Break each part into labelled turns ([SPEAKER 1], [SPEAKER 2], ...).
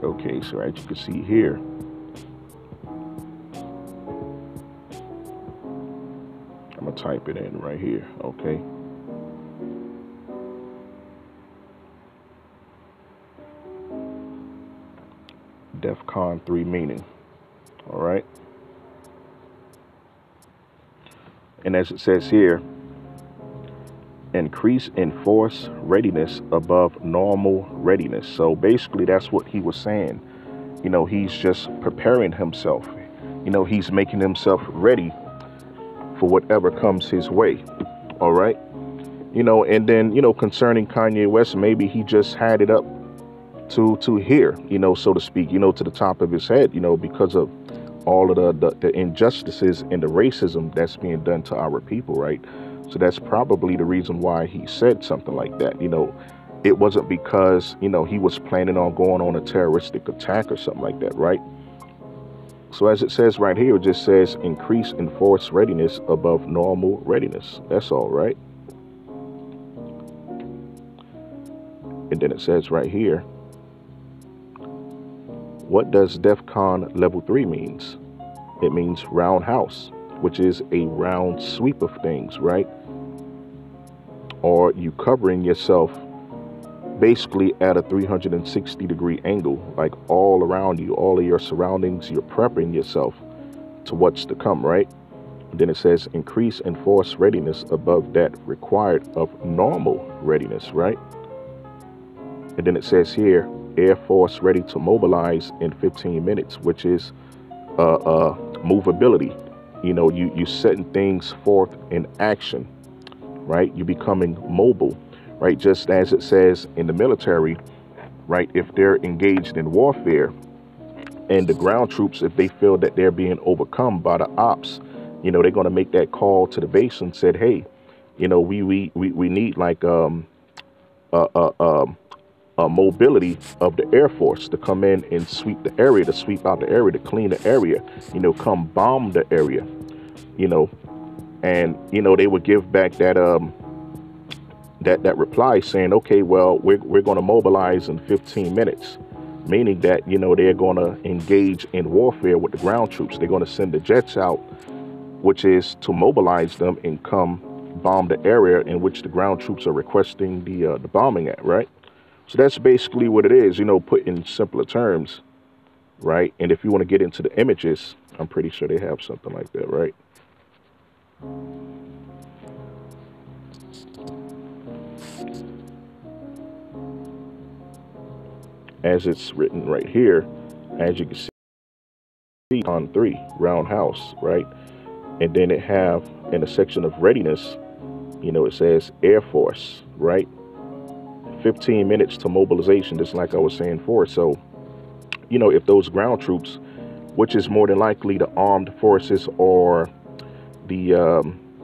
[SPEAKER 1] Okay, so as you can see here, I'm gonna type it in right here. Okay. Defcon 3 meaning. All right. And as it says here, increase in force readiness above normal readiness. So basically that's what he was saying. He's just preparing himself. He's making himself ready for whatever comes his way. All right. And then, concerning Kanye West, maybe he just had it up to here, so to speak, to the top of his head, because of all of the injustices and the racism that's being done to our people, right? So that's probably the reason why he said something like that. It wasn't because, he was planning on going on a terroristic attack or something like that, right? So as it says right here, it just says increase in force readiness above normal readiness. That's all, right? And then it says right here, what does Defcon level 3 means? It means roundhouse, which is a round sweep of things, right? Or you covering yourself basically at a 360-degree angle, like all around you, all of your surroundings, you're prepping yourself to what's to come, right? And then it says increase in force readiness above that required of normal readiness, right? And then it says here, Air Force ready to mobilize in 15 minutes, which is movability. You setting things forth in action, right? You becoming mobile, right? Just as it says in the military, right? If they're engaged in warfare and the ground troops, if they feel that they're being overcome by the ops, they're going to make that call to the base and said, hey, we need like mobility of the Air Force to come in and sweep the area, to sweep out the area, to clean the area, come bomb the area, and they would give back that that reply saying, okay, well, we're going to mobilize in 15 minutes, meaning that they're going to engage in warfare with the ground troops. They're going to send the jets out, which is to mobilize them and come bomb the area in which the ground troops are requesting the bombing at, right? So that's basically what it is, put in simpler terms, right? And if you want to get into the images, I'm pretty sure they have something like that, right? As it's written right here, as you can see, on 3, roundhouse, right? And then it have in a section of readiness, it says Air Force, right? 15 minutes to mobilization, just like I was saying before. So, if those ground troops, which is more than likely the armed forces or the,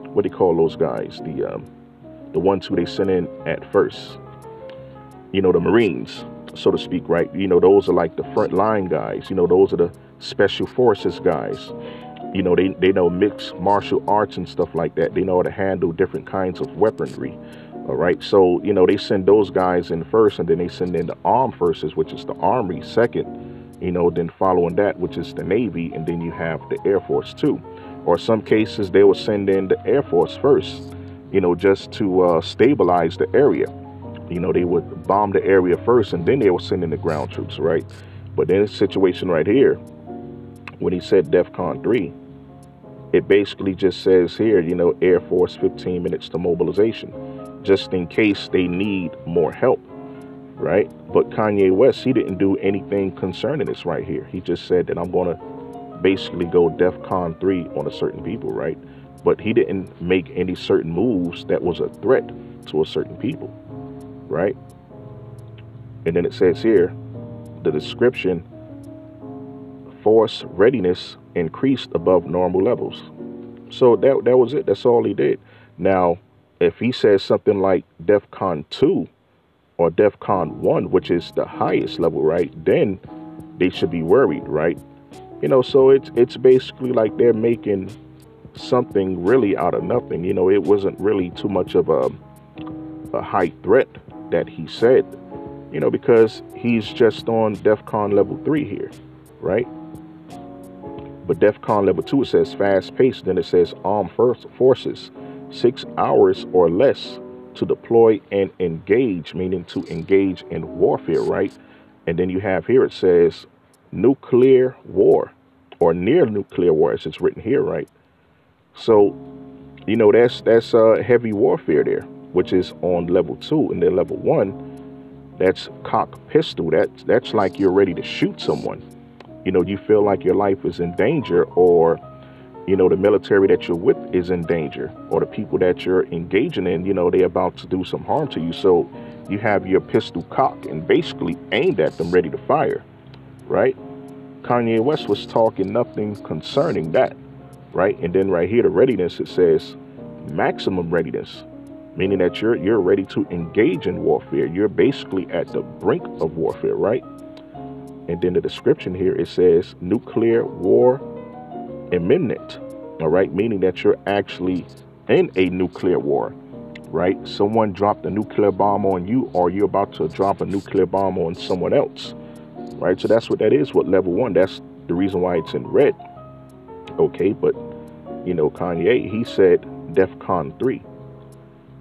[SPEAKER 1] what do you call those guys? The ones who they send in at first, the Marines, so to speak, right? Those are like the front line guys, those are the special forces guys. They know mixed martial arts and stuff like that. They know how to handle different kinds of weaponry. All right. So, they send those guys in first, and then they send in the armed forces, which is the Army second, then following that, which is the Navy. And then you have the Air Force too. Or some cases they will send in the Air Force first, just to stabilize the area. They would bomb the area first, and then they will send in the ground troops. Right. But in this situation right here, when he said Defcon 3, it basically just says here, Air Force 15 minutes to mobilization, just in case they need more help, right? But Kanye West, he didn't do anything concerning this right here. He just said that I'm going to basically go Defcon 3 on a certain people, right? But he didn't make any certain moves that was a threat to a certain people, right? And then it says here, the description, force readiness increased above normal levels. So that was it. That's all he did. Now, if he says something like Defcon 2 or Defcon 1, which is the highest level, right, then they should be worried, right? So it's basically like they're making something really out of nothing. It wasn't really too much of a high threat that he said, because he's just on Defcon level 3 here, right? But Defcon level 2, it says fast paced. Then it says armed forces, 6 hours or less to deploy and engage, meaning to engage in warfare, right? And then you have here, it says nuclear war or near nuclear war, as it's written here, right? So, that's heavy warfare there, which is on level 2. And then level 1, that's cock pistol. That's like you're ready to shoot someone. You feel like your life is in danger, or, the military that you're with is in danger, or the people that you're engaging in, they're about to do some harm to you. So you have your pistol cocked and basically aimed at them, ready to fire, right? Kanye West was talking nothing concerning that, right? And then right here, the readiness, it says maximum readiness, meaning that you're ready to engage in warfare. You're basically at the brink of warfare, right? And then the description here, it says nuclear war imminent, all right? Meaning that you're actually in a nuclear war, right? Someone dropped a nuclear bomb on you, or you're about to drop a nuclear bomb on someone else, right? So that's what that is with level 1. That's the reason why it's in red, okay? But, Kanye, he said Defcon 3.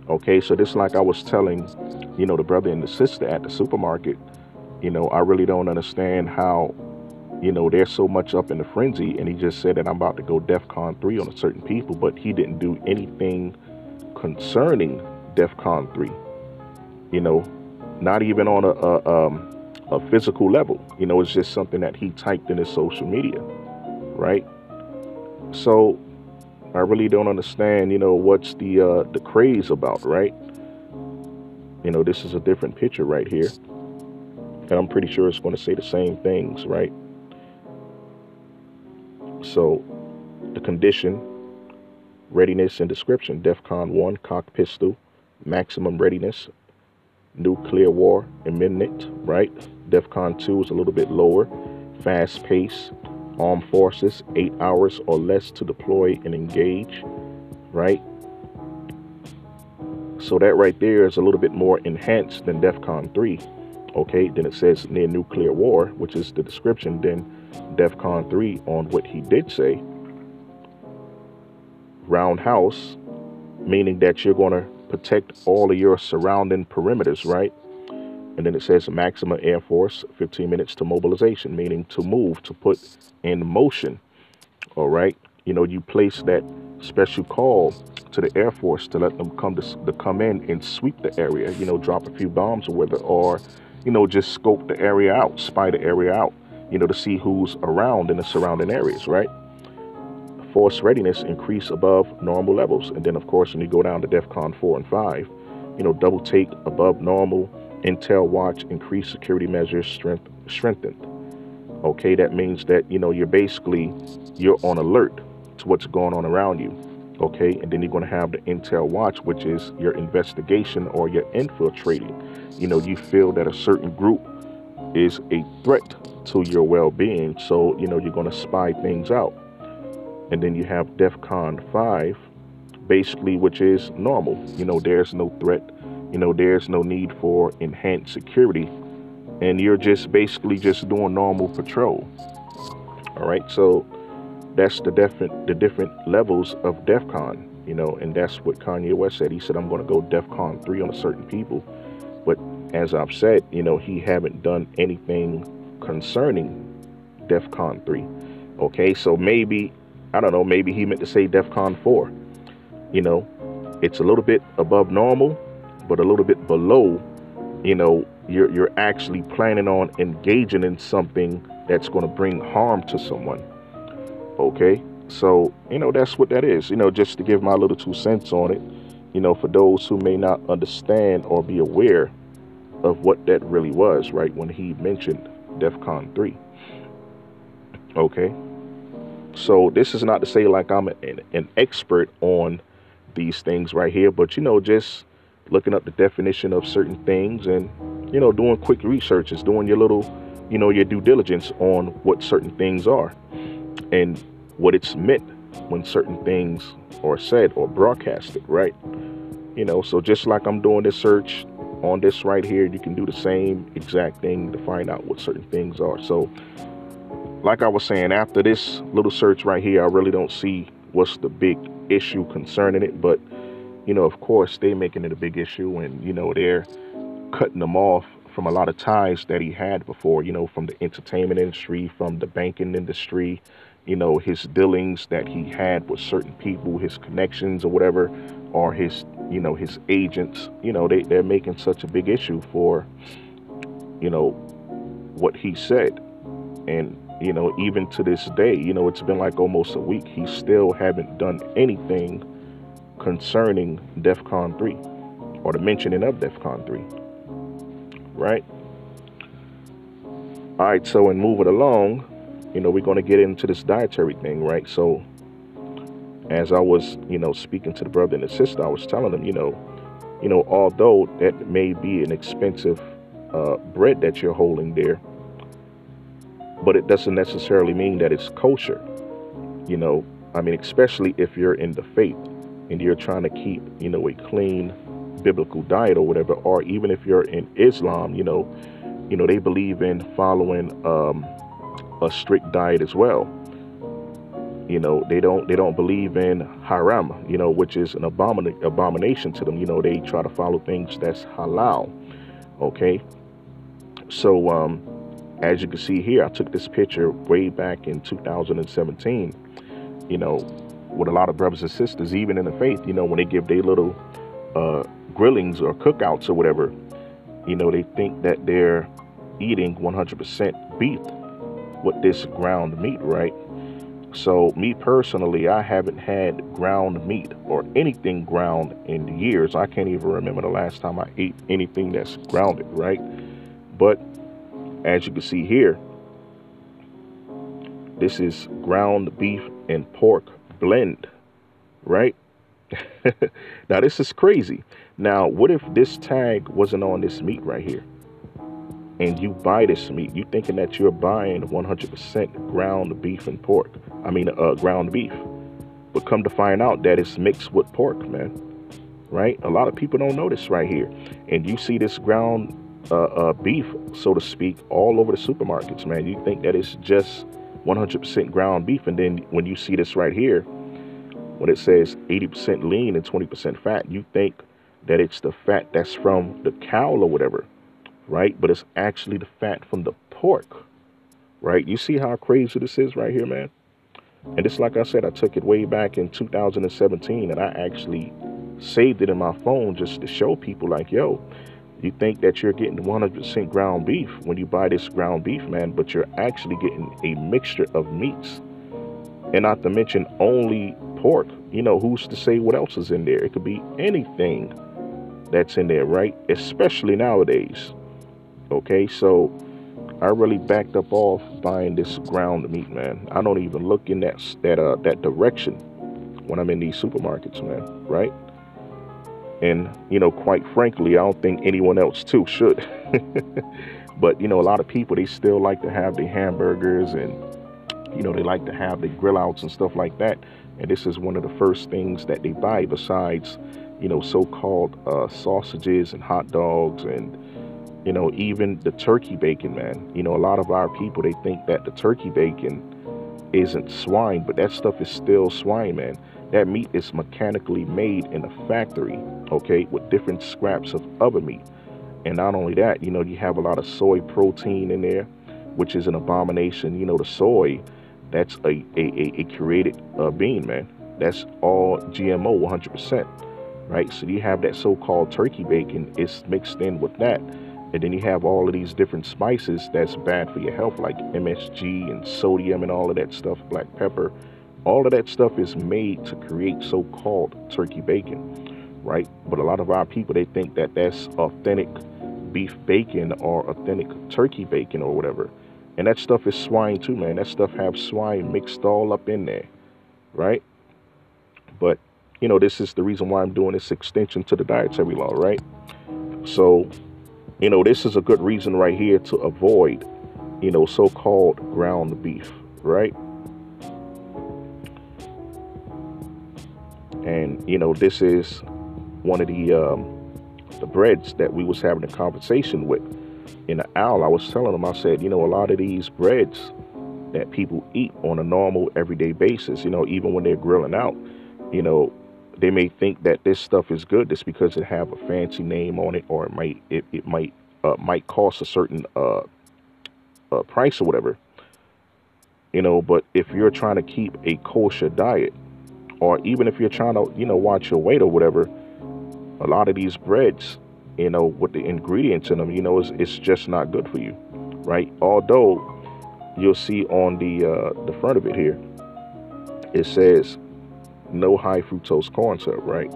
[SPEAKER 1] Okay, so this, like I was telling, the brother and the sister at the supermarket, I really don't understand how, they're so much up in the frenzy. And he just said that I'm about to go Defcon 3 on a certain people, but he didn't do anything concerning Defcon 3, not even on a physical level. It's just something that he typed in his social media, right? So I really don't understand, what's the craze about, right? This is a different picture right here, and I'm pretty sure it's going to say the same things, right? So the condition, readiness, and description: Defcon 1, cock pistol, maximum readiness, nuclear war imminent, right? Defcon 2 is a little bit lower, fast pace, armed forces, 8 hours or less to deploy and engage, right? So that right there is a little bit more enhanced than Defcon 3. Okay, then it says near nuclear war, which is the description. Then Defcon 3 on what he did say, roundhouse, meaning that you're going to protect all of your surrounding perimeters, right? And then it says maximum air force, 15 minutes to mobilization, meaning to move, to put in motion. All right. You place that special call to the Air Force to let them come in and sweep the area, drop a few bombs with it, or, just scope the area out, spy the area out, to see who's around in the surrounding areas, right? Force readiness increase above normal levels. And then, of course, when you go down to Defcon 4 and 5, double take above normal, intel watch, increased security measures, strengthened. Okay, that means that, you're on alert to what's going on around you. Okay, and then you're going to have the intel watch, which is your investigation or your infiltrating. You feel that a certain group is a threat to your well-being, so, you're going to spy things out. And then you have Defcon 5, basically, which is normal. There's no threat. There's no need for enhanced security. And you're just basically just doing normal patrol. All right. So that's the different levels of Defcon, and that's what Kanye West said. He said, I'm going to go Defcon 3 on a certain people. But as I've said, he haven't done anything concerning Defcon 3. Okay. So maybe, I don't know, maybe he meant to say Defcon 4. It's a little bit above normal, but a little bit below, you're actually planning on engaging in something that's going to bring harm to someone. Okay, so that's what that is. Just to give my little 2 cents on it, for those who may not understand or be aware of what that really was, right, when he mentioned Defcon 3. Okay, so this is not to say like I'm an expert on these things right here, but just looking up the definition of certain things and doing quick researches, doing your little your due diligence on what certain things are and what it's meant when certain things are said or broadcasted, right? So just like I'm doing this search, on this right here, you can do the same exact thing to find out what certain things are. So like I was saying, after this little search right here, I really don't see what's the big issue concerning it. But, of course, they're making it a big issue, and, they're cutting them off from a lot of ties that he had before, from the entertainment industry, from the banking industry, his dealings that he had with certain people, his connections or whatever, or his, his agents. They're making such a big issue for, what he said. And, even to this day, it's been like almost a week. He still haven't done anything concerning Defcon 3 or the mentioning of Defcon 3. Right? All right. So, in moving along, we're going to get into this dietary thing. Right. So, as I was, speaking to the brother and the sister, I was telling them, although that may be an expensive bread that you're holding there, but it doesn't necessarily mean that it's kosher. Especially if you're in the faith and you're trying to keep, a clean biblical diet or whatever, or even if you're in Islam, they believe in following a strict diet as well. They don't believe in haram, which is an abomination to them. They try to follow things that's halal. Okay. So, as you can see here, I took this picture way back in 2017, with a lot of brothers and sisters, even in the faith, when they give their little grillings or cookouts or whatever, they think that they're eating 100% beef with this ground meat, right? So me personally, I haven't had ground meat or anything ground in years. I can't even remember the last time I ate anything that's grounded, right? But as you can see here, this is ground beef and pork blend, right? Now, this is crazy. Now, what if this tag wasn't on this meat right here? And you buy this meat, you thinking that you're buying 100% ground beef and pork. Ground beef. But come to find out that it's mixed with pork, man. Right? A lot of people don't know this right here. And you see this ground beef, so to speak, all over the supermarkets, man. You think that it's just 100% ground beef, and then when you see this right here, when it says 80% lean and 20% fat, you think that it's the fat that's from the cow or whatever, right? But it's actually the fat from the pork, right? You see how crazy this is right here, man? And it's like I said, I took it way back in 2017, and I actually saved it in my phone just to show people, like, yo, you think that you're getting 100% ground beef when you buy this ground beef, man, but you're actually getting a mixture of meats. And not to mention only pork. Who's to say what else is in there? It could be anything that's in there, right? Especially nowadays. Okay, so I really backed up off buying this ground meat, man. I don't even look in that direction when I'm in these supermarkets, man, right? And, quite frankly, I don't think anyone else too should. But, a lot of people, they still like to have their hamburgers, and, they like to have their grill outs and stuff like that. And this is one of the first things that they buy besides, so-called sausages and hot dogs and, even the turkey bacon, man. A lot of our people, they think that the turkey bacon isn't swine, but that stuff is still swine, man. That meat is mechanically made in a factory, okay, with different scraps of other meat. And not only that, you have a lot of soy protein in there, which is an abomination. The soy, that's a created bean, man. That's all GMO 100%, right? So you have that so-called turkey bacon, it's mixed in with that. And then you have all of these different spices that's bad for your health, like MSG and sodium and all of that stuff, black pepper. All of that stuff is made to create so-called turkey bacon, right? But a lot of our people, they think that that's authentic beef bacon or authentic turkey bacon or whatever. And that stuff is swine too, man. That stuff have swine mixed all up in there, right? But, this is the reason why I'm doing this extension to the dietary law, right? So, this is a good reason right here to avoid, so-called ground beef, right? And, this is one of the the breads that we was having a conversation with in the owl, I was telling them, I said, a lot of these breads that people eat on a normal everyday basis, even when they're grilling out, they may think that this stuff is good just because it have a fancy name on it, or it might cost a certain price or whatever, but if you're trying to keep a kosher diet, or even if you're trying to, watch your weight or whatever, a lot of these breads, with the ingredients in them, it's just not good for you, right? Although you'll see on the front of it here, it says no high fructose corn syrup, right?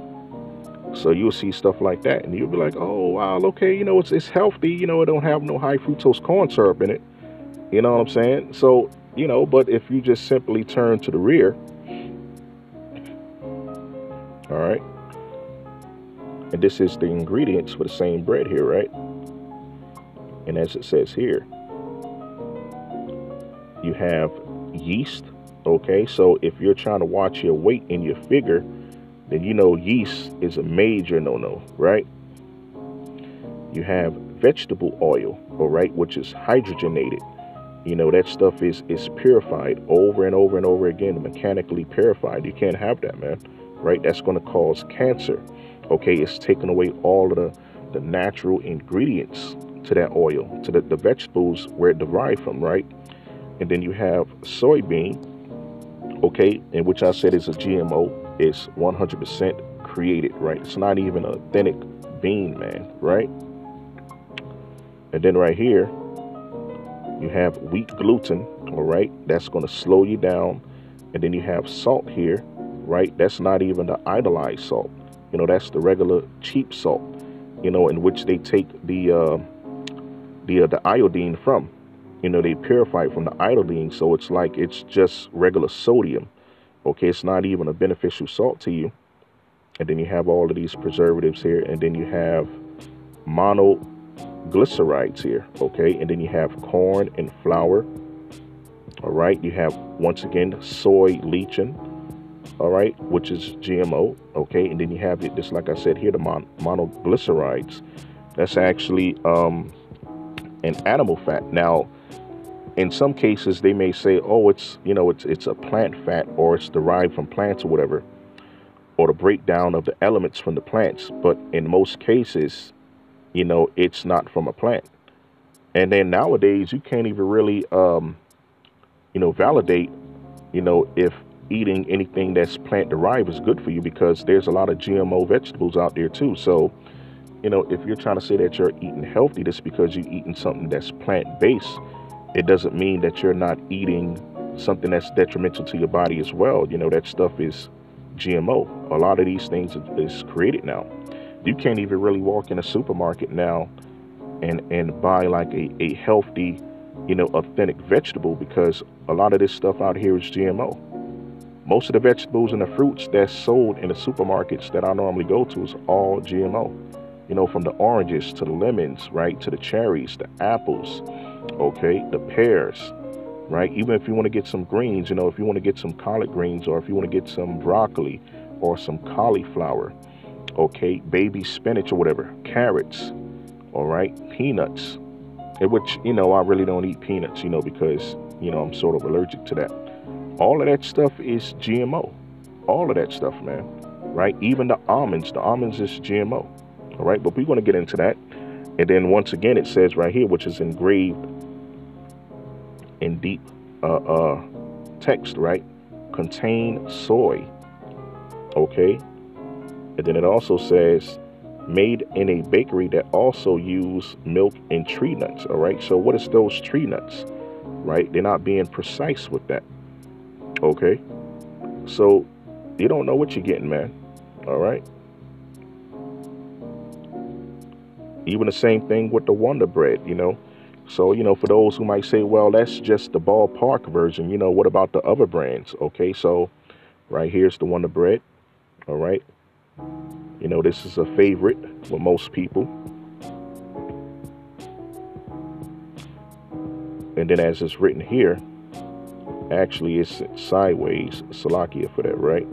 [SPEAKER 1] So you'll see stuff like that, and you'll be like, oh wow, okay, it's healthy, it don't have no high fructose corn syrup in it. You know what I'm saying? So, but if you just simply turn to the rear, all right, and this is the ingredients for the same bread here, right? And as it says here, you have yeast, okay? So if you're trying to watch your weight in your figure, then yeast is a major no-no, right? You have vegetable oil, all right, which is hydrogenated. That stuff is purified over and over and over again, mechanically purified. You can't have that, man, right? That's going to cause cancer. Okay, it's taking away all of the natural ingredients to that oil, to the vegetables where it derived from, right? And then you have soybean, okay, and which I said is a GMO. It's 100% created, right? It's not even an authentic bean, man, right? And then right here, you have wheat gluten, all right? That's going to slow you down. And then you have salt here, right? That's not even the idolized salt. That's the regular cheap salt, in which they take the iodine from. They purify it from the iodine, so it's just regular sodium. Okay, it's not even a beneficial salt to you. And then you have all of these preservatives here, and then you have monoglycerides here, okay? And then you have corn and flour, all right? You have, once again, soy lecithin, all right, which is GMO, okay? And then you have it, just like I said here, the monoglycerides. That's actually an animal fat. Now, in some cases, they may say, oh, it's a plant fat, or it's derived from plants or whatever, or the breakdown of the elements from the plants. But in most cases, it's not from a plant. And then nowadays, you can't even really, validate, if eating anything that's plant derived is good for you, because there's a lot of GMO vegetables out there too. So, if you're trying to say that you're eating healthy, just because you're eating something that's plant-based, it doesn't mean that you're not eating something that's detrimental to your body as well. That stuff is GMO. A lot of these things is created now. You can't even really walk in a supermarket now and buy like a healthy, authentic vegetable, because a lot of this stuff out here is GMO. Most of the vegetables and the fruits that's sold in the supermarkets that I normally go to is all GMO. From the oranges to the lemons, right, to the cherries, the apples, okay, the pears, right? Even if you want to get some greens, if you want to get some collard greens, or if you want to get some broccoli or some cauliflower, okay, baby spinach or whatever, carrots, all right, peanuts, in which, I really don't eat peanuts, because, I'm sort of allergic to that. All of that stuff is GMO. All of that stuff, man, right? Even the almonds is GMO, all right? But we're going to get into that. And then once again, it says right here, which is engraved in deep text, right? Contain soy, okay? And then it also says made in a bakery that also use milk and tree nuts, all right? So what is those tree nuts, right? They're not being precise with that, okay? So you don't know what you're getting, man, all right? Even the same thing with the Wonder Bread, So, for those who might say, well, that's just the ballpark version, what about the other brands? Okay, so right here's the Wonder Bread, all right? This is a favorite with most people. And then as it's written here, actually it's sideways, Salakia for that, right?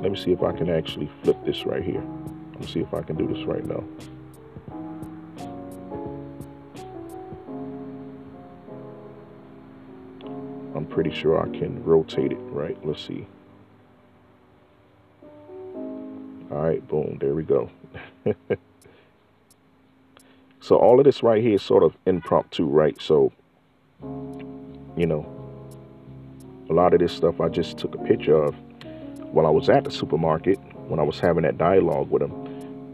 [SPEAKER 1] Let me see if I can actually flip this right here. me see if I can do this right now. I'm pretty sure I can rotate it, right? Let's see. All right, boom, there we go. So all of this right here is sort of impromptu, right? So, you know, a lot of this stuff I just took a picture of while I was at the supermarket when I was having that dialogue with him.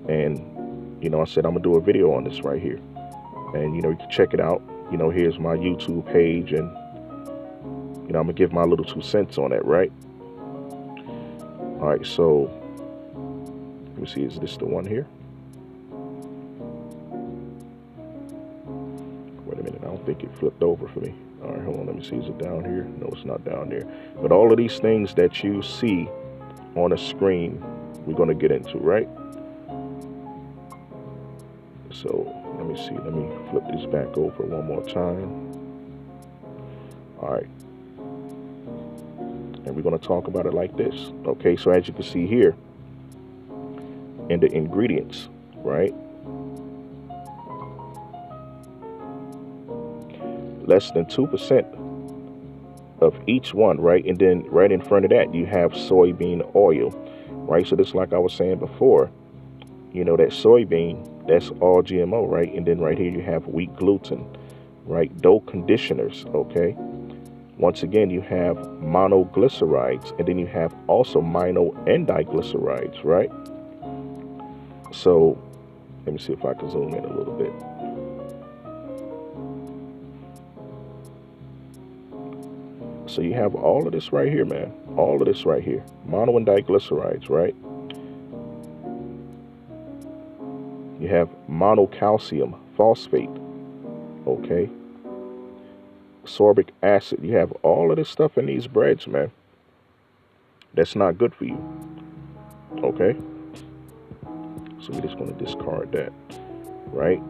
[SPEAKER 1] And, you know, I said, I'm gonna do a video on this right here. And, you know, you can check it out. You know, here's my YouTube page, and, you know, I'm gonna give my little 2 cents on that, right? All right, so let me see, is this the one here? Wait a minute, I don't think it flipped over for me. All right, hold on, let me see, is it down here? No, it's not down there. But all of these things that you see on the screen, we're gonna get into, right? So let me see, let me flip this back over one more time. All right. And we're going to talk about it like this. Okay, so as you can see here in the ingredients, right? Less than 2% of each one, right? And then right in front of that, you have soybean oil, right? So this, like I was saying before, you know, that soybean, that's all GMO, right? And then right here you have wheat gluten, right? Dough conditioners, okay? Once again, you have monoglycerides, and then you have also mono and diglycerides, right? So let me see if I can zoom in a little bit. So you have all of this right here, man. All of this right here. Mono and diglycerides, right? You have monocalcium phosphate, okay? Sorbic acid. You have all of this stuff in these breads, man. That's not good for you, okay? So we're just going to discard that, right?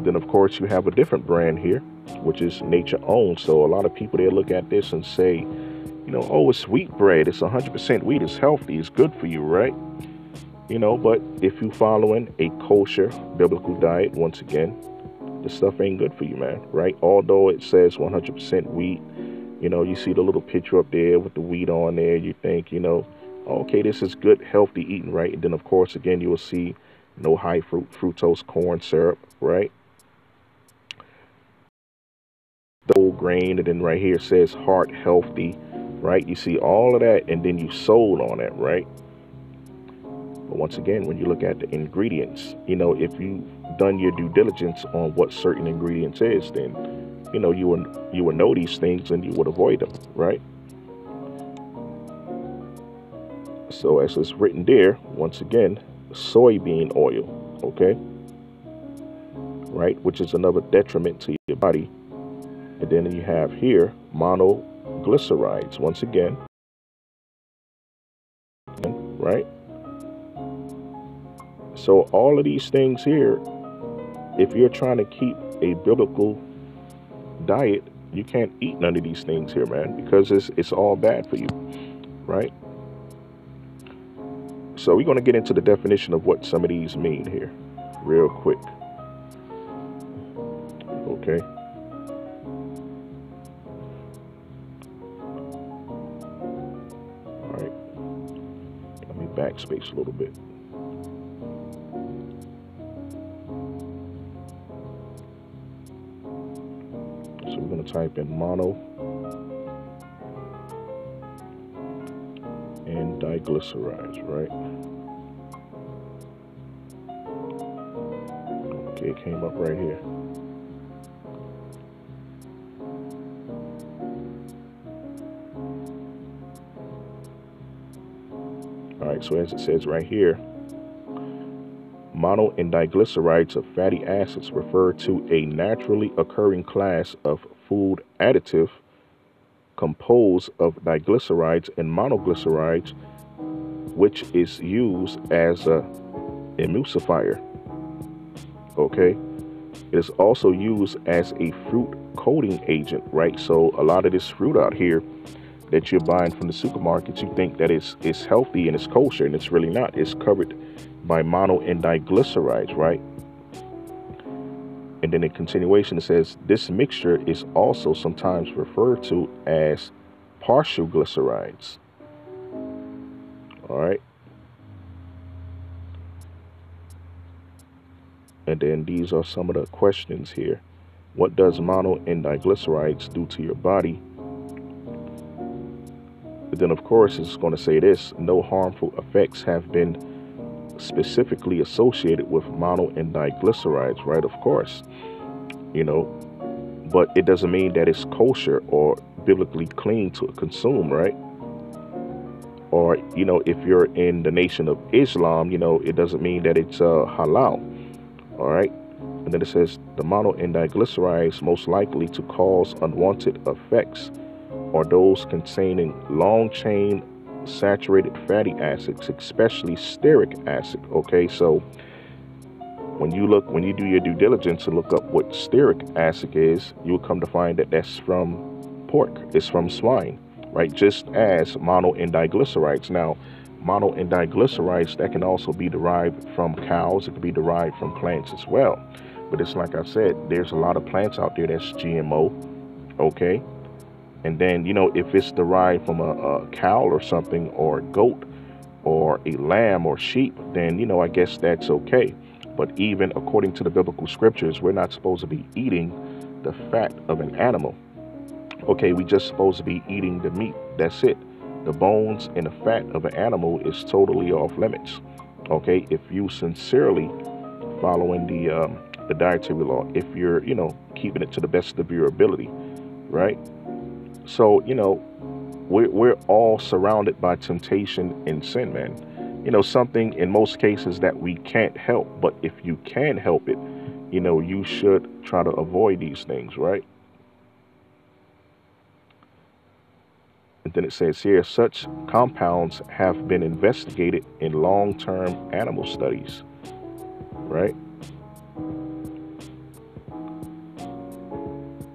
[SPEAKER 1] Then, of course, you have a different brand here, which is nature owned. So a lot of people, they look at this and say, you know, oh, it's wheat bread. It's 100% wheat. It's healthy. It's good for you, right? You know, but if you're following a kosher biblical diet, once again, this stuff ain't good for you, man, right? Although it says 100% wheat, you know, you see the little picture up there with the wheat on there. You think, you know, okay, this is good, healthy eating, right? And then, of course, again, you will see no high fructose corn syrup, right? The whole grain, and then right here it says heart healthy, right? You see all of that, and then you sold on that, right? But once again, when you look at the ingredients, you know, if you've done your due diligence on what certain ingredients is, then, you know, you would know these things and you would avoid them, right? So as it's written there, once again, soybean oil, okay? Right, which is another detriment to your body. And then you have here monoglycerides, once again, right? So all of these things here, if you're trying to keep a biblical diet, you can't eat none of these things here, man, because it's all bad for you, right? So we're going to get into the definition of what some of these mean here real quick. Okay. All right. Let me backspace a little bit. So we're going to type in mono and diglycerides, right? Okay, it came up right here. All right, so as it says right here, mono and diglycerides of fatty acids refer to a naturally occurring class of food additive composed of diglycerides and monoglycerides, which is used as a emulsifier. Okay, it is also used as a fruit coating agent, right? So a lot of this fruit out here that you're buying from the supermarkets, you think that it's healthy and it's kosher, and it's really not. It's covered by mono and diglycerides, right? And then in continuation, it says this mixture is also sometimes referred to as partial glycerides. All right. And then these are some of the questions here. What does mono and diglycerides do to your body? But then, of course, it's going to say this: no harmful effects have been specifically associated with mono and diglycerides, right? Of course, you know, but it doesn't mean that it's kosher or biblically clean to consume, right? Or, you know, if you're in the nation of Islam, you know, it doesn't mean that it's halal, all right? And then it says the mono and diglycerides most likely to cause unwanted effects are those containing long-chain saturated fatty acids, especially stearic acid. Okay, so when you do your due diligence to look up what stearic acid is, you'll come to find that that's from pork, it's from swine, right? Just as mono and diglycerides. Now, mono and diglycerides, that can also be derived from cows, it can be derived from plants as well. But it's like I said, there's a lot of plants out there that's GMO, okay? And then, you know, if it's derived from a cow or something, or a goat, or a lamb or sheep, then, you know, I guess that's okay. But even according to the biblical scriptures, we're not supposed to be eating the fat of an animal. Okay, we just supposed to be eating the meat. That's it. The bones and the fat of an animal is totally off limits. Okay, if you sincerely following the dietary law, if you're, you know, keeping it to the best of your ability, right? So, you know, we're all surrounded by temptation and sin, man. You know, something in most cases that we can't help, but if you can help it, you know, you should try to avoid these things, right? And then it says here, such compounds have been investigated in long-term animal studies, right?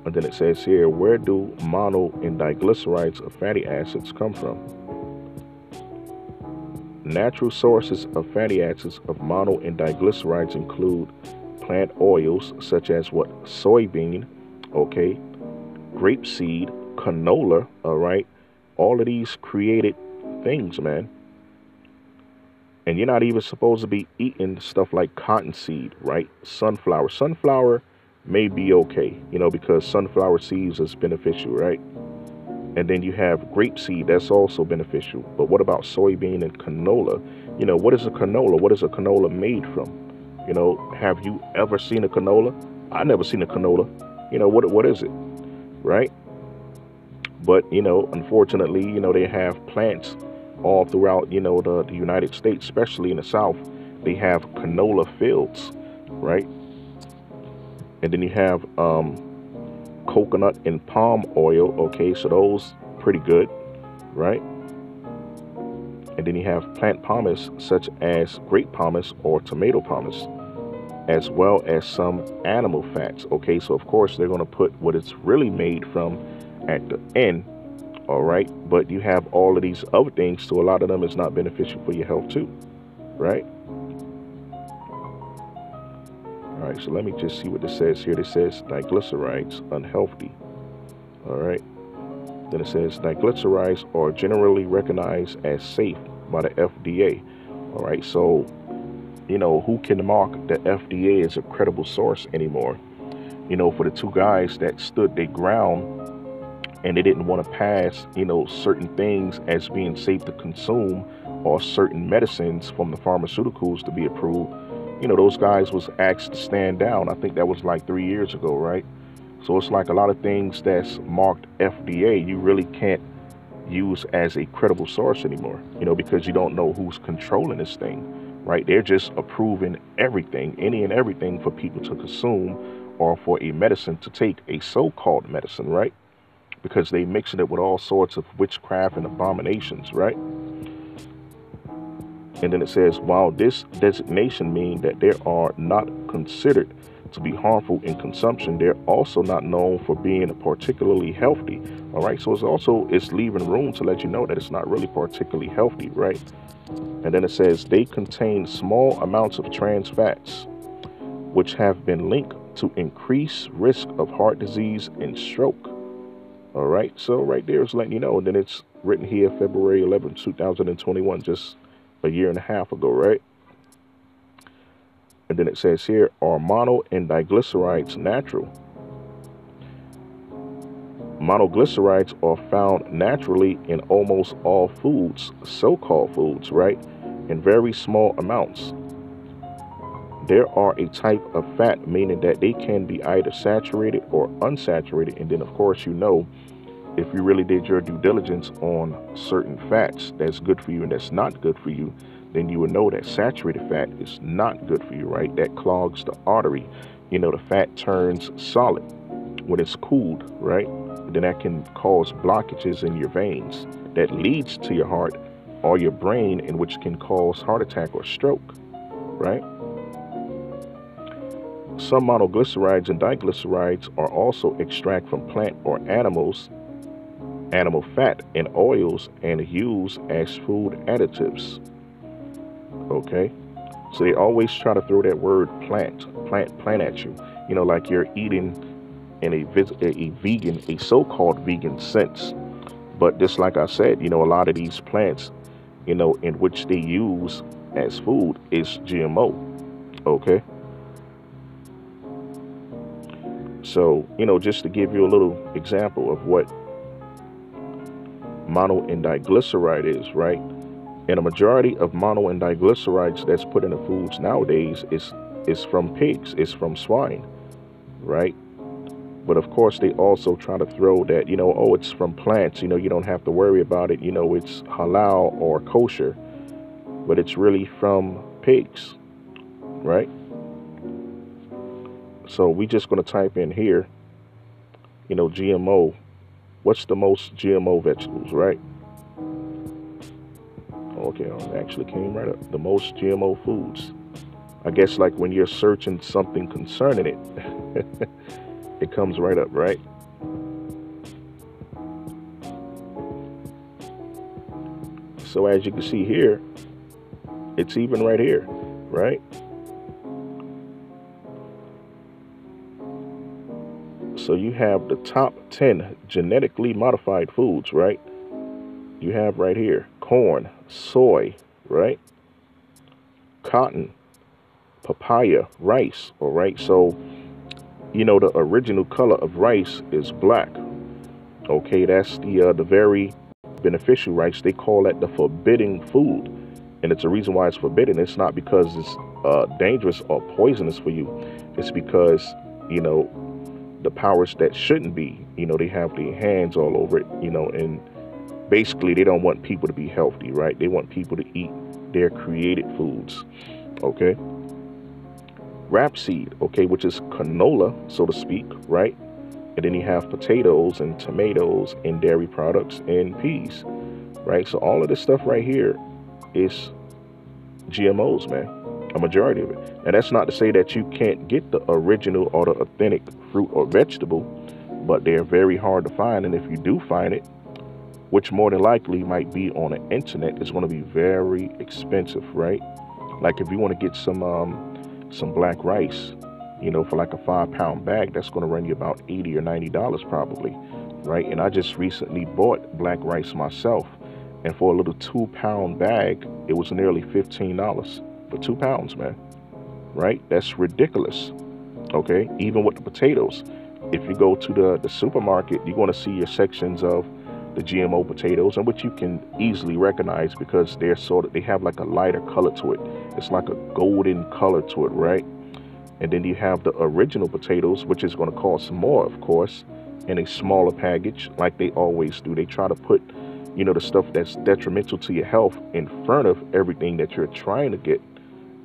[SPEAKER 1] And then it says here, where do mono and diglycerides of fatty acids come from? Natural sources of fatty acids of mono and diglycerides include plant oils such as what? Soybean, okay, grapeseed, canola, all right? All of these created things, man. And you're not even supposed to be eating stuff like cottonseed, right? Sunflower. Sunflower may be okay, you know, because sunflower seeds is beneficial, right? And then you have grapeseed, that's also beneficial. But what about soybean and canola? You know, what is a canola? What is a canola made from? You know, have you ever seen a canola? I never seen a canola. You know, what is it, right? But, you know, unfortunately, you know, they have plants all throughout, you know, the United States, especially in the South. They have canola fields, right? And then you have coconut and palm oil. Okay, so those pretty good, right? And then you have plant pomace such as grape pomace or tomato pomace, as well as some animal fats. Okay, so of course they're going to put what it's really made from at the end. All right, but you have all of these other things, so a lot of them is not beneficial for your health too, right? All right, so let me just see what this says here. This says diglycerides, unhealthy. All right. Then it says diglycerides are generally recognized as safe by the FDA. All right. So, you know, who can mark the FDA as a credible source anymore? You know, for the two guys that stood their ground and they didn't want to pass, you know, certain things as being safe to consume or certain medicines from the pharmaceuticals to be approved. You know, those guys was asked to stand down. I think that was like 3 years ago, right? So it's like a lot of things that's marked FDA, you really can't use as a credible source anymore, you know, because you don't know who's controlling this thing, right? They're just approving everything, any and everything for people to consume or for a medicine to take, a so-called medicine, right? Because they mixing it with all sorts of witchcraft and abominations, right? And then it says, while this designation means that they are not considered to be harmful in consumption, they're also not known for being particularly healthy. All right, so it's leaving room to let you know that it's not really particularly healthy, right? And then it says they contain small amounts of trans fats, which have been linked to increased risk of heart disease and stroke. All right, so right there is letting you know. And then it's written here February 11, 2021, just a year and a half ago, right? And then it says here, are mono and diglycerides natural? Monoglycerides are found naturally in almost all foods, so-called foods, right? In very small amounts. There are a type of fat, meaning that they can be either saturated or unsaturated. And then, of course, you know, if you really did your due diligence on certain fats that's good for you and that's not good for you, then you would know that saturated fat is not good for you, right? That clogs the artery. You know, the fat turns solid when it's cooled, right? Then that can cause blockages in your veins that leads to your heart or your brain, in which can cause heart attack or stroke, right? Some monoglycerides and diglycerides are also extracted from plant or animal fat and oils and used as food additives. Okay, so they always try to throw that word plant at you. You know, like you're eating in a so-called vegan sense. But just like I said, you know, a lot of these plants, you know, in which they use as food is GMO. Okay. So, you know, just to give you a little example of what mono and diglyceride is, right? And a majority of mono and diglycerides that's put in the foods nowadays is from pigs, is from swine, right? But of course, they also try to throw that, you know, oh, it's from plants, you know, you don't have to worry about it, you know, it's halal or kosher, but it's really from pigs, right? So we just going to type in here, you know, GMO. What's the most GMO vegetables, right? Okay, it actually came right up. The most GMO foods. I guess like when you're searching something concerning it, it comes right up, right? So as you can see here, it's even right here, right? So you have the top 10 genetically modified foods, right? You have right here, corn, soy, right? Cotton, papaya, rice, all right? So, you know, the original color of rice is black. Okay, that's the very beneficial rice. They call that the forbidden food. And it's a reason why it's forbidden. It's not because it's dangerous or poisonous for you. It's because, you know, the powers that shouldn't be, you know, they have their hands all over it, you know, and basically they don't want people to be healthy, right? They want people to eat their created foods, okay? Rapeseed, okay, which is canola, so to speak, right? And then you have potatoes and tomatoes and dairy products and peas, right? So all of this stuff right here is GMOs, man. A majority of it. Now, that's not to say that you can't get the original or the authentic fruit or vegetable, but they're very hard to find. And if you do find it, which more than likely might be on the internet, it's going to be very expensive, right? Like if you want to get some black rice, you know, for like a 5-pound bag, that's going to run you about $80 or $90 probably, right? And I just recently bought black rice myself, and for a little 2-pound bag, it was nearly $15 for 2 pounds, man, right? That's ridiculous. Okay, even with the potatoes, if you go to the supermarket, you're going to see your sections of the GMO potatoes, and which you can easily recognize because they have like a lighter color to it. It's like a golden color to it, right? And then you have the original potatoes, which is going to cost more, of course, in a smaller package, like they always do. They try to put, you know, the stuff that's detrimental to your health in front of everything that you're trying to get,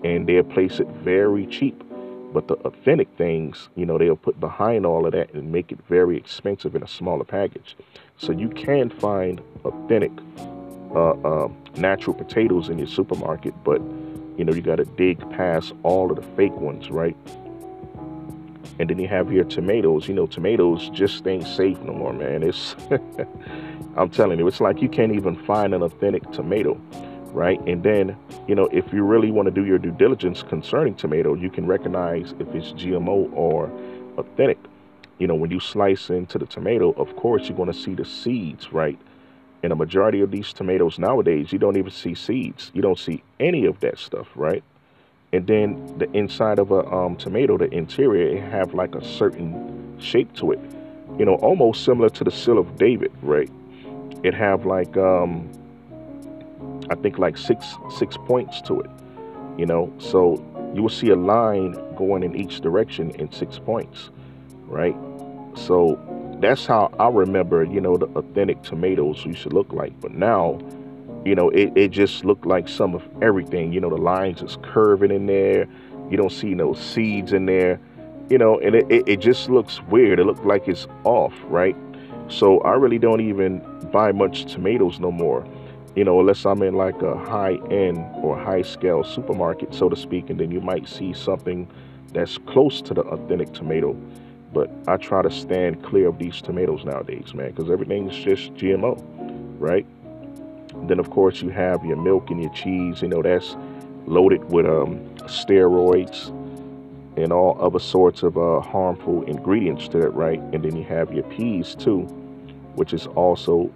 [SPEAKER 1] and they'll place it very cheap. But the authentic things, you know, they'll put behind all of that and make it very expensive in a smaller package. So you can find authentic natural potatoes in your supermarket, but, you know, you got to dig past all of the fake ones, right? And then you have your tomatoes. You know, tomatoes just ain't safe no more, man. It's, I'm telling you, it's like you can't even find an authentic tomato, right? And then, you know, if you really want to do your due diligence concerning tomato, you can recognize if it's GMO or authentic. You know, when you slice into the tomato, of course, you're going to see the seeds, right? And a majority of these tomatoes nowadays, you don't even see seeds. You don't see any of that stuff, right? And then the inside of a tomato, the interior, it have like a certain shape to it. You know, almost similar to the seal of David, right? It have like I think like six points to it. You know, so you will see a line going in each direction in 6 points, right? So that's how I remember, you know, the authentic tomatoes used to look like. But now, you know, it just looked like some of everything. You know, the lines is curving in there. You don't see no seeds in there, you know, and it just looks weird. It looks like it's off, right? So I really don't even buy much tomatoes no more, you know, unless I'm in like a high end or high scale supermarket, so to speak, and then you might see something that's close to the authentic tomato. But I try to stand clear of these tomatoes nowadays, man, because everything's just GMO, right? Then of course you have your milk and your cheese, you know, that's loaded with steroids and all other sorts of harmful ingredients to it, right? And then you have your peas too, which is also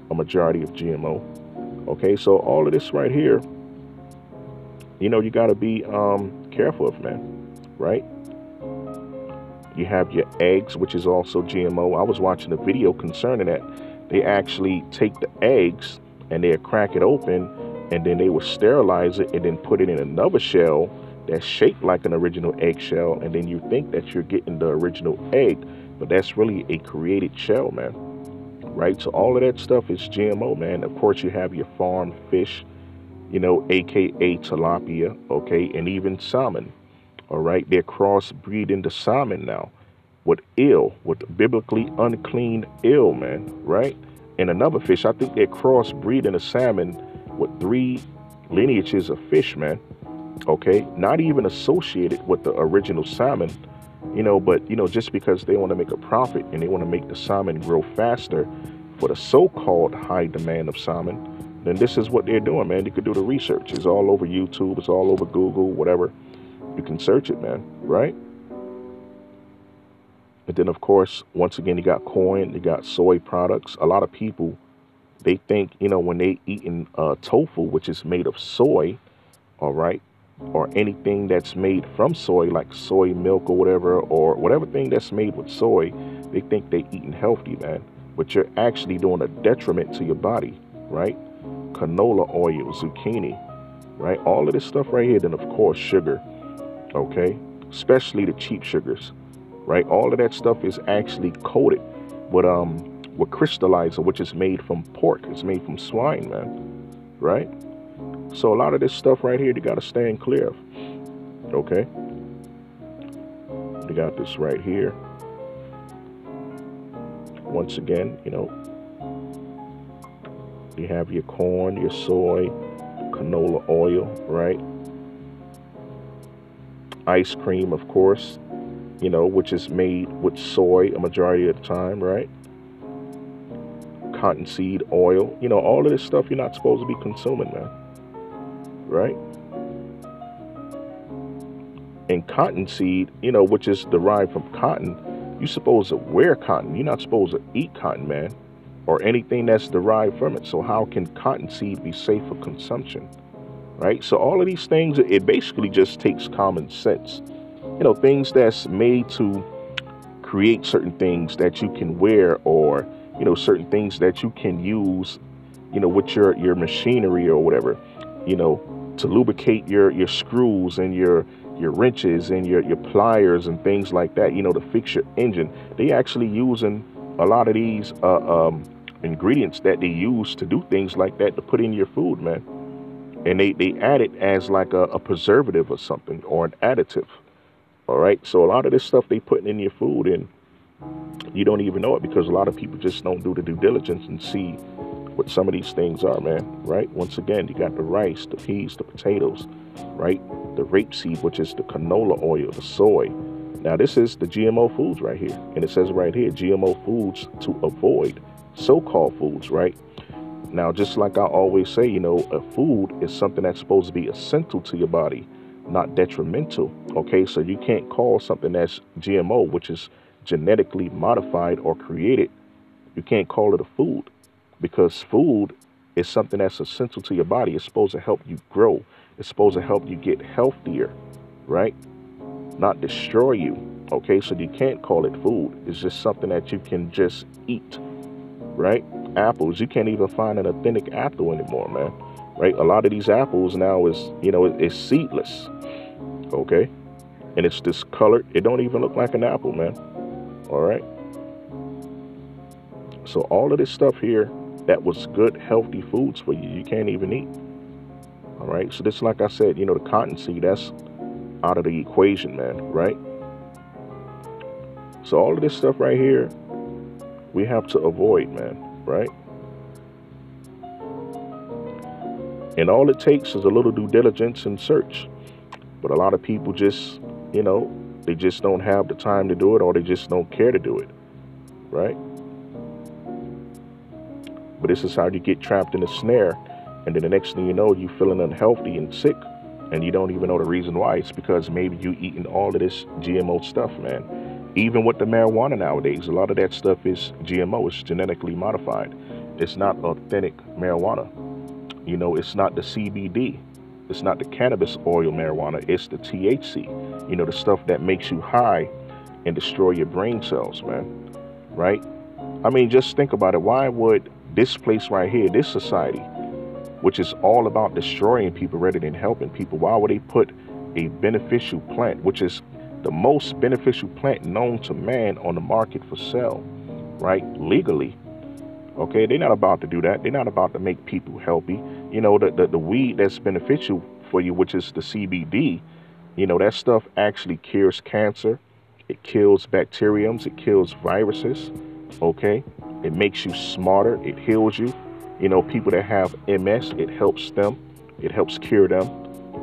[SPEAKER 1] a majority of GMO. Okay, so all of this right here, you know, you got to be careful of, man, right? You have your eggs, which is also GMO. I was watching a video concerning that. They actually take the eggs and they crack it open, and then they will sterilize it and then put it in another shell that's shaped like an original eggshell, and then you think that you're getting the original egg, but that's really a created shell, man. Right? So all of that stuff is GMO, man. Of course, you have your farm fish, you know, aka tilapia, okay, and even salmon. All right, they're crossbreeding the salmon now with eel, with biblically unclean eel, man, right? And another fish, I think they're crossbreeding the salmon with 3 lineages of fish, man. Okay, not even associated with the original salmon, you know, but, you know, just because they want to make a profit and they want to make the salmon grow faster for the so-called high demand of salmon, then this is what they're doing, man. You could do the research. It's all over YouTube. It's all over Google, whatever. You can search it, man, right? And then, of course, once again, you got corn, you got soy products. A lot of people, they think, you know, when they eating tofu, which is made of soy, all right, or anything that's made from soy, like soy milk or whatever thing that's made with soy, they think they eating healthy, man. But you're actually doing a detriment to your body, right? Canola oil, zucchini, right? All of this stuff right here. Then, of course, sugar, okay? Especially the cheap sugars, right? All of that stuff is actually coated with crystallizer, which is made from pork. It's made from swine, man, right? So a lot of this stuff right here, you got to stand clear of, okay? You got this right here. Once again, you know, you have your corn, your soy, canola oil, right? Ice cream, of course, you know, which is made with soy a majority of the time, right? Cottonseed oil, you know, all of this stuff you're not supposed to be consuming, man, right? And cottonseed, you know, which is derived from cotton, you're supposed to wear cotton. You're not supposed to eat cotton, man, or anything that's derived from it. So how can cottonseed be safe for consumption, right? So all of these things, it basically just takes common sense. You know, things that's made to create certain things that you can wear, or, you know, certain things that you can use, you know, with your machinery or whatever, you know, to lubricate your screws and your wrenches and your pliers and things like that, you know, to fix your engine. They actually using a lot of these ingredients that they use to do things like that to put in your food, man. And they add it as like a preservative or something, or an additive. All right. So a lot of this stuff they putting in your food, and you don't even know it, because a lot of people just don't do the due diligence and see what some of these things are, man. Right. Once again, you got the rice, the peas, the potatoes, right? The rapeseed, which is the canola oil, the soy, Now, this is the GMO foods right here. And it says right here, GMO foods to avoid so-called foods, right? Now, just like I always say, you know, a food is something that's supposed to be essential to your body, not detrimental. Okay, so you can't call something that's GMO, which is genetically modified or created, you can't call it a food, because food is something that's essential to your body. It's supposed to help you grow. It's supposed to help you get healthier, right? Not destroy you. Okay, so you can't call it food. It's just something that you can just eat, right? Apples, you can't even find an authentic apple anymore, man, right? A lot of these apples now is, you know, it's seedless, okay? And it's discolored. It don't even look like an apple, man. All right. So all of this stuff here that was good, healthy foods for you, you can't even eat. All right. So this, like I said, you know, the cottonseed, that's out of the equation, man. Right. So all of this stuff right here, we have to avoid, man. Right. And all it takes is a little due diligence and search. But a lot of people just, you know, they just don't have the time to do it, or they just don't care to do it. Right. But this is how you get trapped in a snare. And then the next thing you know, you're feeling unhealthy and sick. And you don't even know the reason why. It's because maybe you eating all of this GMO stuff, man. Even with the marijuana nowadays, a lot of that stuff is GMO. It's genetically modified. It's not authentic marijuana. You know, it's not the CBD. It's not the cannabis oil marijuana. It's the THC. You know, the stuff that makes you high and destroy your brain cells, man. Right? I mean, just think about it. Why would this place right here, this society, which is all about destroying people rather than helping people, why would they put a beneficial plant, which is the most beneficial plant known to man, on the market for sale, right? Legally. Okay, they're not about to do that. They're not about to make people healthy. You know, the weed that's beneficial for you, which is the CBD, you know, that stuff actually cures cancer. It kills bacteriums. It kills viruses. Okay, it makes you smarter. It heals you. You know, people that have MS, it helps them. It helps cure them.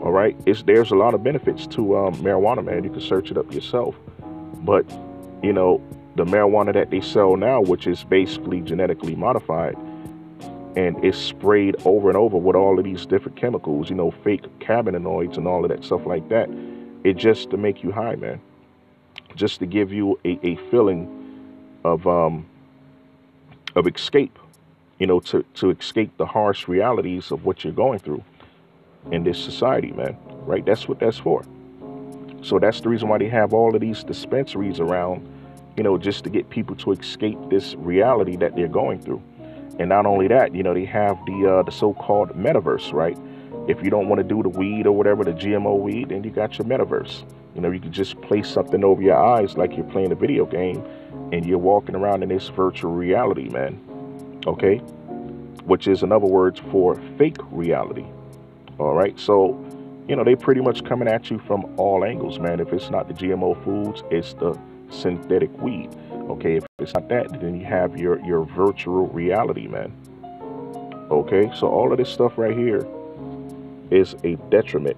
[SPEAKER 1] All right, there's a lot of benefits to marijuana, man. You can search it up yourself. But you know, the marijuana that they sell now, which is basically genetically modified, and it's sprayed over and over with all of these different chemicals, you know, fake cannabinoids and all of that stuff like that. It just to make you high, man. Just to give you a feeling of escape, you know, to escape the harsh realities of what you're going through in this society, man. Right? That's what that's for. So that's the reason why they have all of these dispensaries around, you know, just to get people to escape this reality that they're going through. And not only that, you know, they have the so-called metaverse, right? If you don't want to do the weed or whatever, the GMO weed, then you got your metaverse. You know, you can just place something over your eyes like you're playing a video game, and you're walking around in this virtual reality, man. Okay? Which is another word for fake reality. All right? So, you know, they pretty much coming at you from all angles, man. If it's not the GMO foods, it's the synthetic weed. Okay? If it's not that, then you have your virtual reality, man. Okay? So all of this stuff right here is a detriment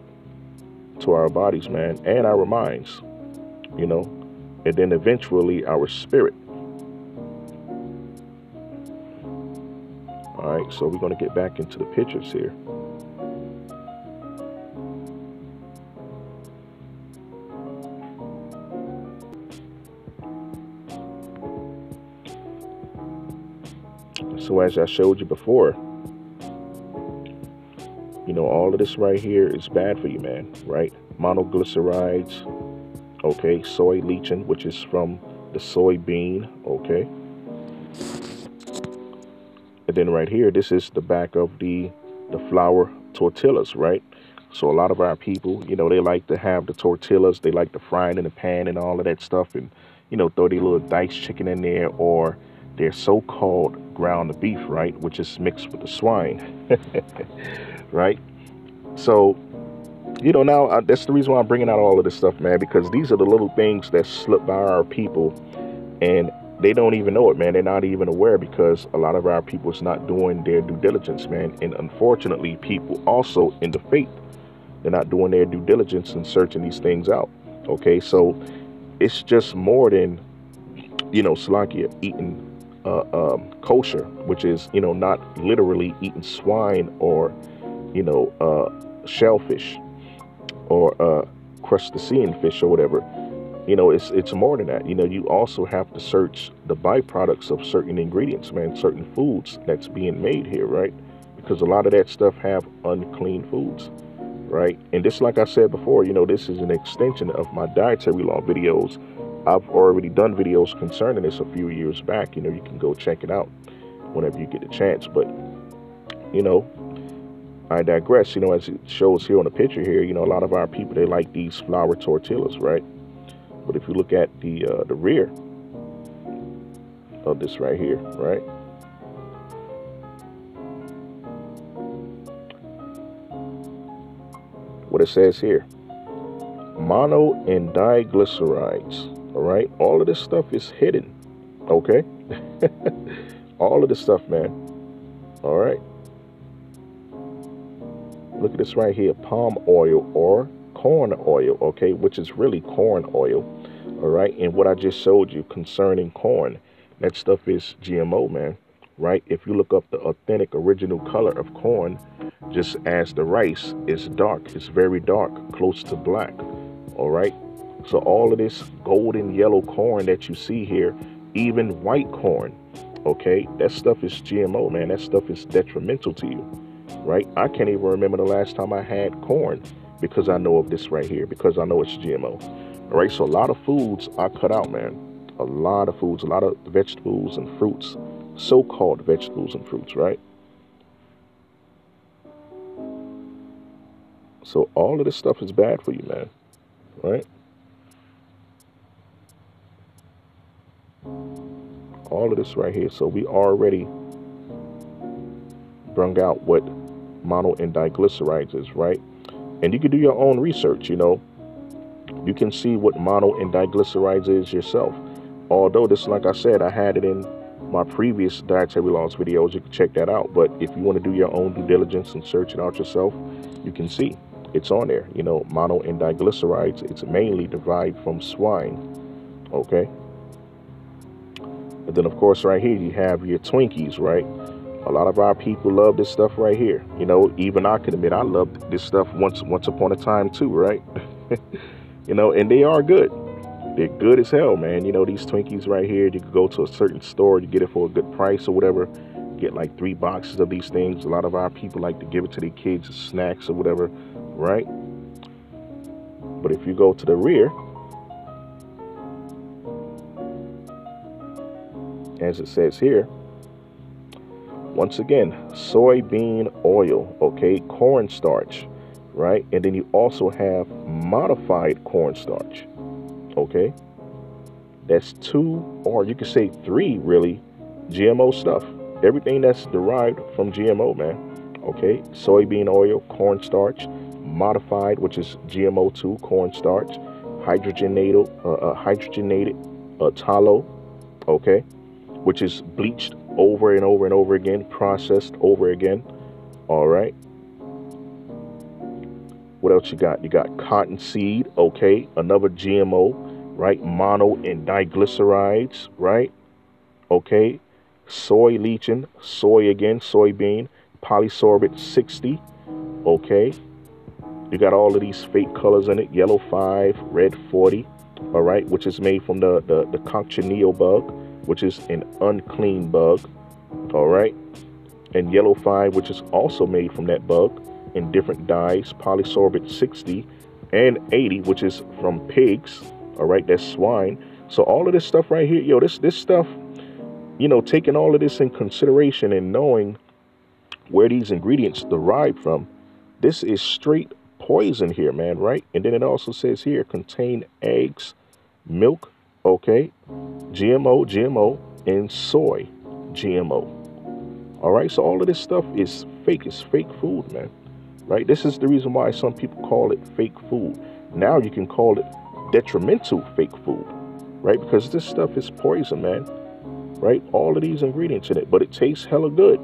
[SPEAKER 1] to our bodies, man, and our minds, you know, and then eventually our spirit. All right, so we're going to get back into the pictures here. So as I showed you before, you know, all of this right here is bad for you, man, right? Monoglycerides, okay, soy lecithin, which is from the soybean, okay? And then right here, this is the back of the flour tortillas, right? So a lot of our people, you know, they like to have the tortillas. They like to fry it in the pan and all of that stuff, and, you know, throw their little diced chicken in there, or their so-called ground beef, right? Which is mixed with the swine, right? So, you know, now that's the reason why I'm bringing out all of this stuff, man, because these are the little things that slip by our people, and they don't even know it, man. They're not even aware, because a lot of our people is not doing their due diligence, man. And unfortunately, people also in the faith, they're not doing their due diligence and searching these things out. Okay, so it's just more than, Slakia eating kosher, which is, not literally eating swine or, shellfish or crustacean fish or whatever. It's more than that. You also have to search the byproducts of certain ingredients, man, certain foods that's being made here, right? Because a lot of that stuff have unclean foods, right? And this, like I said before, this is an extension of my dietary law videos. I've already done videos concerning this a few years back. You can go check it out whenever you get a chance. But, I digress. As it shows here on the picture here, a lot of our people, they like these flour tortillas, right? But if you look at the rear of this right here, right? What it says here, mono and diglycerides, all right? All of this stuff is hidden, okay? All of this stuff, man, all right? Look at this right here, palm oil or corn oil, okay, which is really corn oil, all right? And what I just showed you concerning corn, that stuff is GMO, man, right? If you look up the authentic original color of corn, just as the rice is dark, it's very dark, close to black, all right? So all of this golden yellow corn that you see here, even white corn, okay, that stuff is GMO, man. That stuff is detrimental to you, right? I can't even remember the last time I had corn because I know of this right here, because I know it's GMO. All right, so a lot of foods are cut out, man. A lot of foods, a lot of vegetables and fruits, so-called vegetables and fruits, right? So all of this stuff is bad for you, man, right? All of this right here. So we already brung out what mono and diglycerides is, right? And you can do your own research, You can see what mono and diglycerides is yourself. Although this, like I said, I had it in my previous dietary laws videos. You can check that out. But if you want to do your own due diligence and search it out yourself, you can see it's on there. Mono and diglycerides, it's mainly derived from swine, okay? And then, of course, right here, you have your Twinkies, right? A lot of our people love this stuff right here. Even I can admit I loved this stuff once upon a time too, right? And they are good. They're good as hell, man. These Twinkies right here, you could go to a certain store, you get it for a good price or whatever. Get like 3 boxes of these things. A lot of our people like to give it to their kids as snacks or whatever, right? But if you go to the rear, as it says here, once again, soybean oil, okay, cornstarch, right? And then you also have modified cornstarch, okay? That's 2, or you could say 3, really, GMO stuff. Everything that's derived from GMO, man, okay? Soybean oil, cornstarch, modified, which is GMO2 cornstarch, hydrogenated tallow, okay, which is bleached over and over and over again, processed over again. All right. What else you got? You got cottonseed, okay, another GMO, right? Mono and diglycerides, right? Okay. Soy lecithin, soy again, soybean, polysorbate 60, okay. You got all of these fake colors in it, yellow 5, red 40, all right, which is made from the cochineal bug, which is an unclean bug, all right, and yellow 5, which is also made from that bug in different dyes, polysorbate 60 and 80, which is from pigs, all right, that's swine. So all of this stuff right here, this stuff, taking all of this in consideration and knowing where these ingredients derive from, this is straight poison here, man, right? And then it also says here, contain eggs, milk, okay, GMO, and soy, GMO. All right, so all of this stuff is fake. It's fake food, man, right? This is the reason why some people call it fake food. Now you can call it detrimental fake food, right? Because this stuff is poison, man, right? All of these ingredients in it, but it tastes hella good,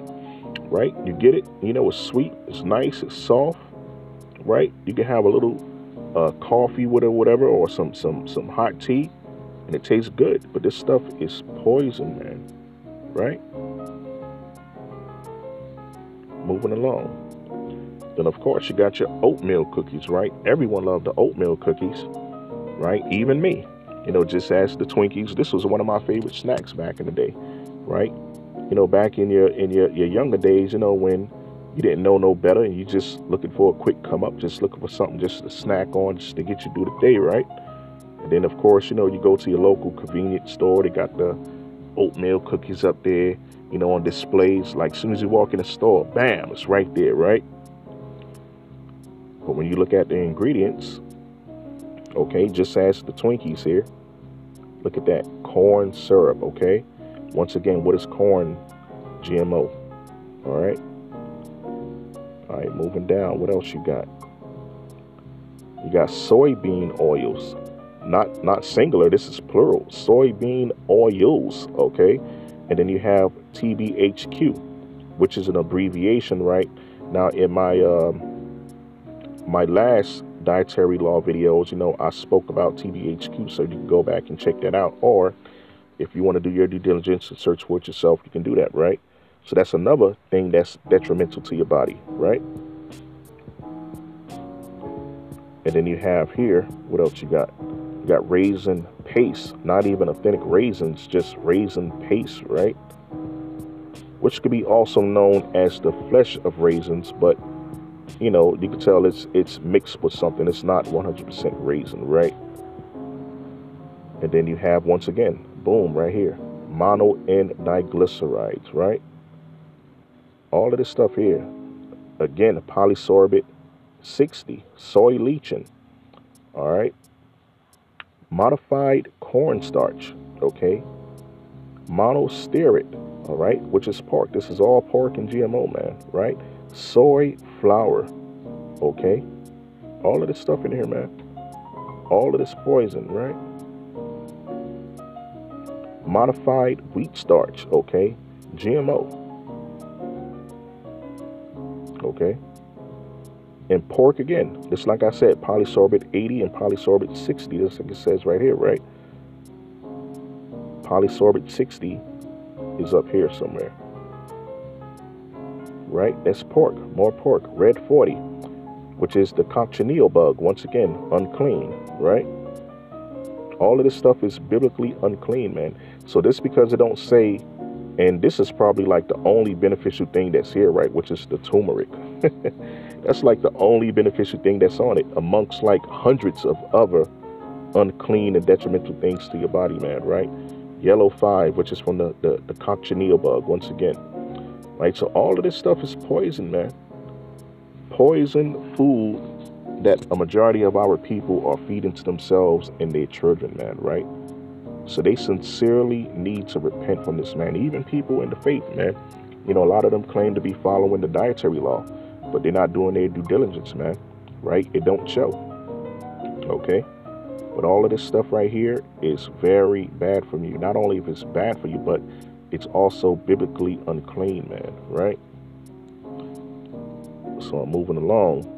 [SPEAKER 1] right? You get it, it's sweet, it's nice, it's soft, right? You can have a little coffee with it or whatever, or some hot tea, and it tastes good, but this stuff is poison, man, right? Moving along. Then, of course, you got your oatmeal cookies, right? Everyone loved the oatmeal cookies, right? Even me. You know, just as the Twinkies, this was one of my favorite snacks back in the day, right? You know, back in your younger days, you know, when you didn't know no better and you just looking for a quick come up, just looking for something just to snack on, just to get you through the day, right? And then, of course, you know, you go to your local convenience store, they got the oatmeal cookies up there, you know, on displays. Like, as soon as you walk in the store, bam, it's right there, right? But when you look at the ingredients, okay, just as the Twinkies here, look at that, corn syrup, okay? Once again, what is corn? GMO, all right? All right, moving down, what else you got? You got soybean oils, not singular, this is plural, soybean oils, okay? And then you have TBHQ, which is an abbreviation, right? Now, in my last dietary law videos, you know, I spoke about TBHQ, so you can go back and check that out. Or if you want to do your due diligence and search for it yourself, you can do that, right? So that's another thing that's detrimental to your body, right? And then you have here, what else you got? You got raisin paste, not even authentic raisins, just raisin paste, right? Which could be also known as the flesh of raisins, but you know, you can tell it's mixed with something. It's not 100% raisin, right? And then you have, once again, boom, right here, mono N diglycerides, right? All of this stuff here. Again, polysorbate 60, soy lecithin, all right? Modified cornstarch, okay? Monostearate, all right, which is pork. This is all pork and GMO, man, right? Soy flour, okay? All of this stuff in here, man. All of this poison, right? Modified wheat starch, okay? GMO, okay? And pork, again, just like I said, polysorbate 80 and polysorbate 60, just like it says right here, right? Polysorbate 60 is up here somewhere, right? That's pork, more pork. Red 40, which is the cochineal bug, once again, unclean, right? All of this stuff is biblically unclean, man. So this, because it don't say, and this is probably like the only beneficial thing that's here, right? Which is the turmeric. That's like the only beneficial thing that's on it, amongst like hundreds of other unclean and detrimental things to your body, man, right? Yellow 5, which is from the cochineal bug, once again, right? So all of this stuff is poison, man. Poison food that a majority of our people are feeding to themselves and their children, man, right? So they sincerely need to repent from this, man. Even people in the faith, man. You know, a lot of them claim to be following the dietary law, but they're not doing their due diligence, man, right? It don't show, okay? But all of this stuff right here is very bad for you. Not only if it's bad for you, but it's also biblically unclean, man, right? So I'm moving along.